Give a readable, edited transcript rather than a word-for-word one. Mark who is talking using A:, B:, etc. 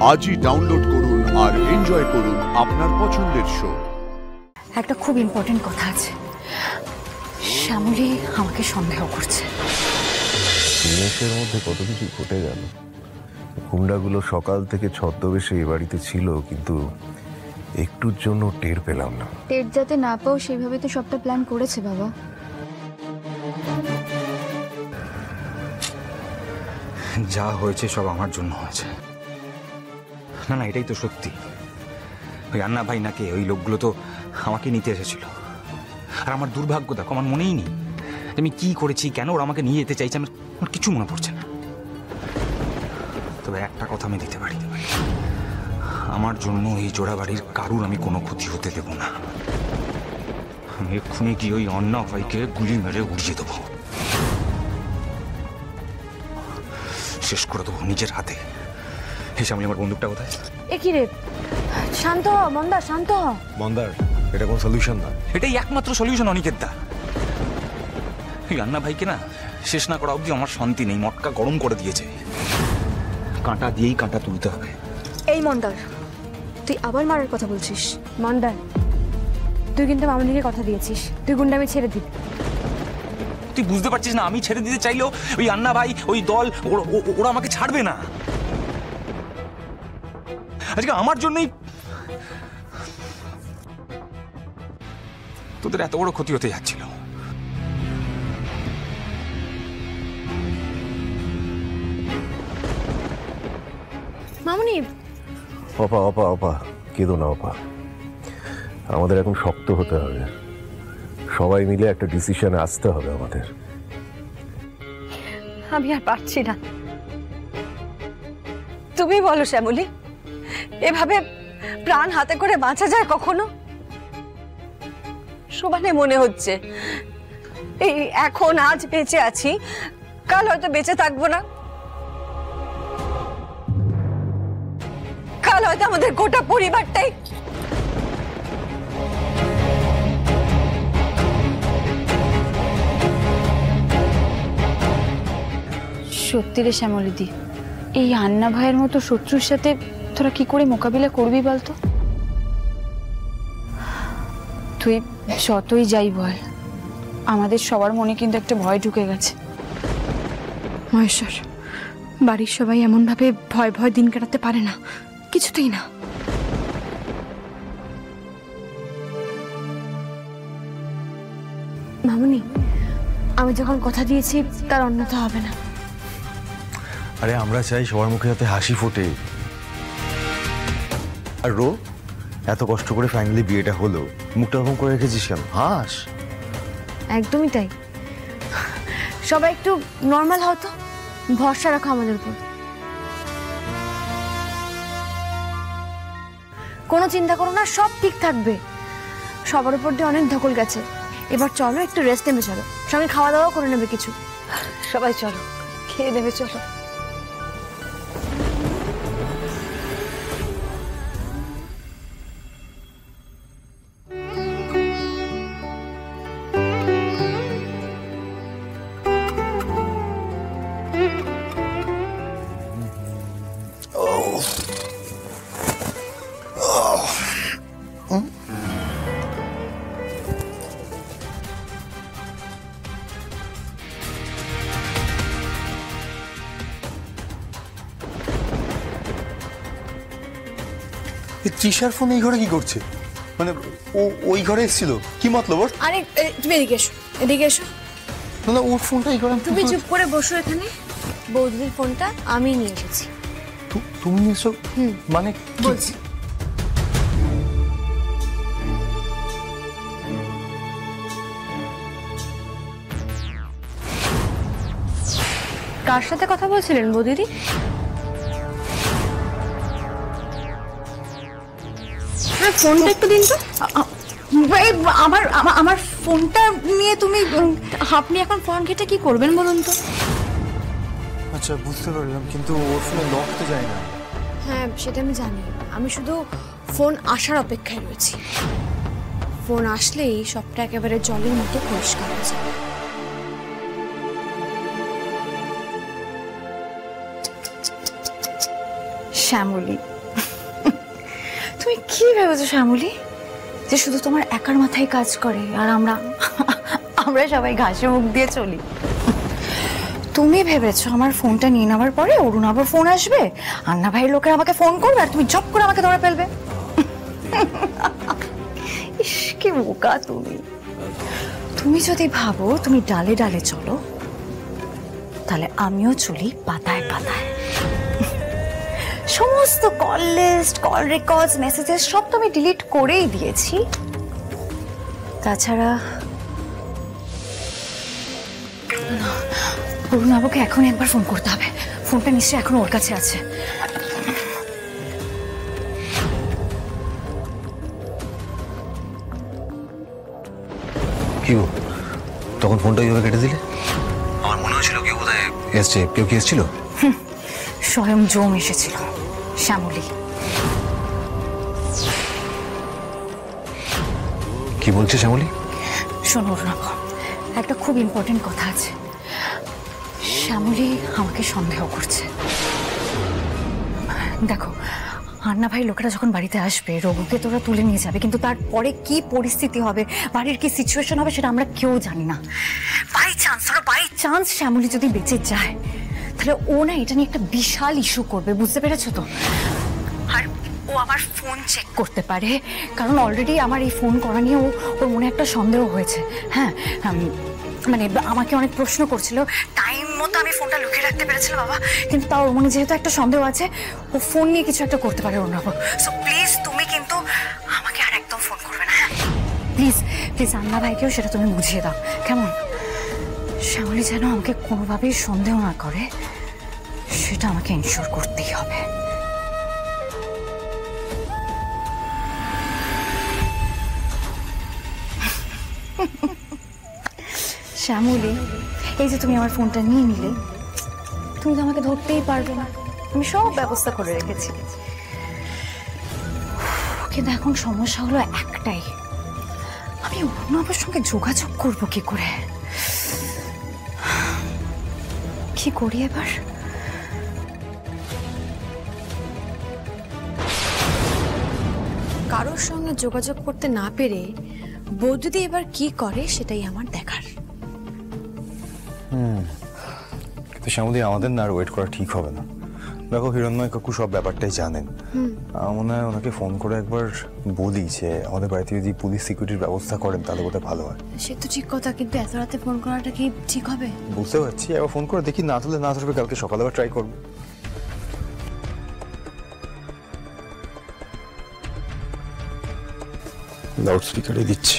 A: আজই ডাউনলোড করুন আর এনজয় করুন আপনার পছন্দের শো।
B: একটা খুব ইম্পর্টেন্ট কথা আছে, শ্যামলী আমাকে সন্দেহ করছে।
C: দিনেশের মধ্যে কত কিছু ঘটে গেল। হুন্ডাগুলো সকাল থেকে ছদ্মবেশে এই বাড়িতে ছিল, কিন্তু একটুর জন্য টের পেলাম না।
D: টের যাতে না পাও সেইভাবে তো সবটা প্ল্যান করেছে বাবা।
E: যা হয়েছে সব আমার জন্য হয়েছে। না না, এটাই তো সত্যি। ওই আন্না ভাই নাকি ওই লোকগুলো তো আমাকে নিতে এসেছিল। আর আমার দুর্ভাগ্য দেখো, আমার মনেই নেই আমি কি করেছি, কেন ওরা আমাকে নিয়ে যেতে চাইছে, আমার কিছু মনে পড়ছে না। তবে একটা কথা আমি দিতে পারি, আমার জন্য এই জোড়া বাড়ির কারুর আমি কোনো ক্ষতি হতে দেব না। আমি এক্ষুনি গিয়ে ওই আন্না ভাইকে গুলি মেরে উড়িয়ে দেবো, শেষ করে দেবো নিজের হাতে। এসে আমি আমার বন্দুকটা কোথায়?
B: এ কি রে, শান্ত হ মন্দার, শান্ত হ।
C: মন্দার, এটা কোনো সলিউশন না।
E: এটাই একমাত্র সলিউশন অনিকেত দা। এই আন্না ভাইকে না শেষ না করা অবধি আমার শান্তি নেই। মটকা গরম করে দিয়েছে, কাঁটা দিয়েই কাঁটা তুলতে হবে।
D: এই মন্দার, তুই আবার মারার কথা বলছিস?
B: মন্দার, তুই কিন্তু মামনিকে কথা দিয়েছিস তুই গুন্ডামি ছেড়ে দিবি।
E: তুই বুঝতে পারছিস না, আমি ছেড়ে দিতে চাইলেও ওই আন্না ভাই, ওই দল, ওরা আমাকে ছাড়বে না। আজকে আমার জন্যই তোদের এত বড় ক্ষতি হতে যাচ্ছিল।
D: মামনি,
C: অপা অপা অপা, কেঁদো না অপা। আমাদের এখন শক্ত হতে হবে, সবাই মিলে একটা ডিসিশনে আসতে হবে আমাদের।
B: আমি আর পারছি না। তুমি বলো শ্যামলী, এভাবে প্রাণ হাতে করে বাঁচা যায় কখনো? সমানে মনে হচ্ছে এই এখন আজ বেঁচে আছি, কাল হয়তো বেঁচে থাকবো না। কাল হয়তো আমাদের গোটা পরিবারটাই
D: সত্যি রে শ্যামলীদি, এই আন্না ভাইয়ের মতো শত্রুর সাথে তোরা কি করে মোকাবিলা করবি বলতো? তুই যতই যাই বল, আমাদের সবার মনে কিন্তু একটা ভয় ঢুকে গেছে। মহেশ্বর, বাড়ির সবাই এমন ভাবে ভয় ভয় দিন কাটাতে পারে না, কিছুতেই না। মামনি, আমি যখন কথা দিয়েছি তার অন্যথা হবে না।
C: আরে আমরা চাই সবার মুখে যাতে হাসি ফোটে। আর রো, এত কষ্ট করে ফাইনালি বিয়েটা হলো, মুখটা ওরকম করে রেখেছিস কেন? হাস।
D: একদমই তাই, সবাই একটু নর্মাল হও তো, ভরসা রাখো আমাদের উপর। কোনো চিন্তা করো না, সব ঠিক থাকবে। সবার উপর দিয়ে অনেক ধকল গেছে, এবার চলো একটু রেস্ট নেবে, চলো সঙ্গে খাওয়া দাওয়া করে নেবে কিছু।
B: সবাই চলো, খেয়ে নেবে চলো।
F: তৃষার ফোন এই ঘরে কি করছে? মানে ও ওই ঘরে এসেছিল, কি মতলব ওর?
D: আরে তুমি এদিকে এসো, এদিকে এসো।
F: না, ওর ফোনটা এই ঘরে।
D: তুমি চুপ করে বসো এখানে। বৌদির ফোনটা আমি নিয়ে এসেছি।
F: তুমি নিয়েছো? মানে
D: বলছি, কার সাথে কথা বলছিলেন বৌদিদি? ফোনটা একটু দিন তো। আমার ফোনটা নিয়ে তুমি, আপনি এখন ফোন ঘেটে কি করবেন বলুন তো?
F: আচ্ছা, বুঝতে পারলাম, কিন্তু ওর ফোনে লক তো যায় না।
D: হ্যাঁ সেটা আমি জানি, আমি শুধু ফোন আসার অপেক্ষায় রয়েছি। ফোন আসলেই সবটা একেবারে জলের মতো পরিষ্কার হয়ে যাবে। শ্যামলী। তুমি কি ভেবেছো শ্যামলী যে শুধু তোমার একার মাথায় কাজ করে আর আমরা আমরা সবাই ঘাসে মুখ দিয়ে চলি? তুমি ভেবেছো আমার ফোনটা নিয়ে নেওয়ার পরে অরুণ আবার ফোন আসবে, আন্না ভাইয়ের লোকেরা আমাকে ফোন করবে আর তুমি জব করে আমাকে ধরে ফেলবে? ইস কি বোকা তুমি। তুমি যদি ভাবো তুমি ডালে ডালে চলো, তাহলে আমিও চলি পাতায় পাতায়। সমস্ত call list, call records, messages সব তো আমি ডিলিট করেই দিয়েছি। তাছাড়া অরুণাবকে এখন একবার ফোন করতে হবে। ফোনটা নিশ্চয়ই এখন ওর কাছে আছে।
C: কি গো, তখন ফোনটা এইভাবে কেটে দিলে? আমার মনে হয়েছিল কেউ বোধহয় এসছে। কেউ কি এসেছিল?
D: স্বয়ং জম এসেছিল, শ্যামলী।
C: কি বলছে শ্যামলী?
D: শোনো অরুণাভ, একটা খুব ইম্পর্টেন্ট কথা আছে। শ্যামলী আমাকে সন্দেহ করছে। দেখো, আন্না ভাই লোকেরা যখন বাড়িতে আসবে, রঘুকে তোরা তুলে নিয়ে যাবে, কিন্তু তারপরে কি পরিস্থিতি হবে, বাড়ির কি সিচুয়েশন হবে, সেটা আমরা কেউ জানি না। বাই চান্স শ্যামলী যদি বেঁচে যায়, তাহলে ও না এটা নিয়ে একটা বিশাল ইস্যু করবে, বুঝতে পেরেছো তো? আর ও আমার ফোন চেক করতে পারে, কারণ অলরেডি আমার এই ফোন করা নিয়ে ওর মনে একটা সন্দেহ হয়েছে। হ্যাঁ, মানে আমাকে অনেক প্রশ্ন করছিল, টাইম মতো আমি ফোনটা লুকিয়ে রাখতে পেরেছিলাম বাবা, কিন্তু তাও ওর মনে যেহেতু একটা সন্দেহ আছে, ও ফোন নিয়ে কিছু একটা করতে পারে অন্য। সো প্লিজ তুমি কিন্তু আমাকে আর একদম ফোন করবে না, হ্যাঁ? প্লিজ প্লিজ আন্না ভাইকেও সেটা তুমি বুঝিয়ে দাও, কেমন? শ্যামলী যেন আমাকে কোনোভাবেই সন্দেহ না করে, সেটা আমাকে ইনশিওর করতেই হবে। শ্যামলী, এই যে তুমি আমার ফোনটা নিয়ে নিলে, তুমি তো আমাকে ধরতেই পারবে না। আমি সব ব্যবস্থা করে রেখেছি, কিন্তু এখন সমস্যা হলো একটাই, আমি অর্ণবের সঙ্গে যোগাযোগ করবো কি করে? কি করি এবার?
G: কারোর সঙ্গে যোগাযোগ করতে না পেরে বৌদি এবার কি করে সেটাই আমার দেখার।
F: কিন্তু শ্যামলী, আমাদের না আর ওয়েট করা ঠিক হবে না। দেখো, হিরণ্ময় কাকু সব ব্যাপারটাই জানেন। আমার মনে হয় ওনাকে ফোন করে একবার বলি যে আমাদের বাড়িতে যদি পুলিশ সিকিউরিটির ব্যবস্থা করেন তাহলে বোধহয় ভালো হয়।
G: সে তো ঠিক কথা, কিন্তু এত রাতে ফোন করাটা কি ঠিক হবে?
F: বুঝতে পারছি, একবার ফোন করে দেখি, না তুলে না ধরবে, কালকে সকালে আবার ট্রাই করবো। লাউড স্পিকারে দিচ্ছি।